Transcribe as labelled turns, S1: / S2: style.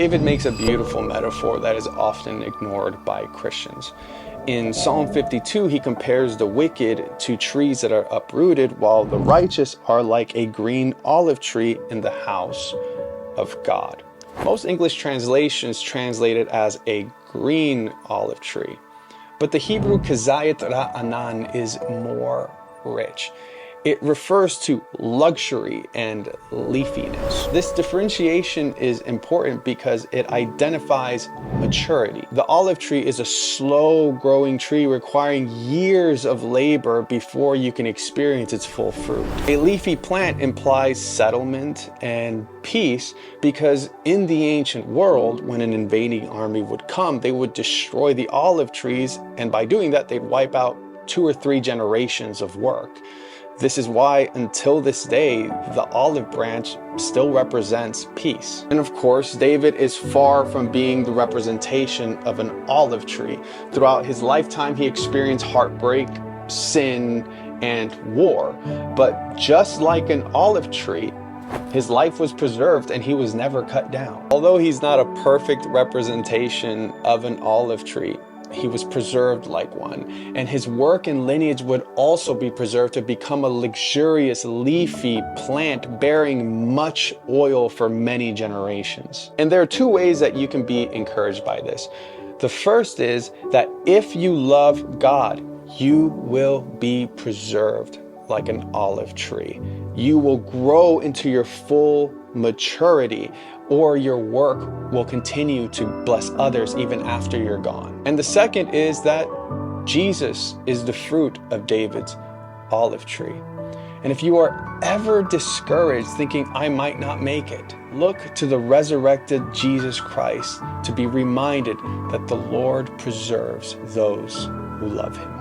S1: David makes a beautiful metaphor that is often ignored by Christians. In Psalm 52, he compares the wicked to trees that are uprooted, while the righteous are like a green olive tree in the house of God. Most English translations translate it as a green olive tree, but the Hebrew kazayat ra'anan is more rich. It refers to luxury and leafiness. This differentiation is important because it identifies maturity. The olive tree is a slow-growing tree requiring years of labor before you can experience its full fruit. A leafy plant implies settlement and peace because in the ancient world, when an invading army would come, they would destroy the olive trees, and by doing that, they'd wipe out 2 or 3 generations of work. This is why, until this day, the olive branch still represents peace. And of course, David is far from being the representation of an olive tree. Throughout his lifetime, he experienced heartbreak, sin, and war. But just like an olive tree, his life was preserved and he was never cut down. Although he's not a perfect representation of an olive tree, he was preserved like one, and his work and lineage would also be preserved to become a luxurious leafy plant bearing much oil for many generations. And there are 2 ways that you can be encouraged by this. The first is that if you love God, you will be preserved like an olive tree. You will grow into your full maturity, or your work will continue to bless others even after you're gone. And the second is that Jesus is the fruit of David's olive tree. And if you are ever discouraged thinking, I might not make it, look to the resurrected Jesus Christ to be reminded that the Lord preserves those who love him.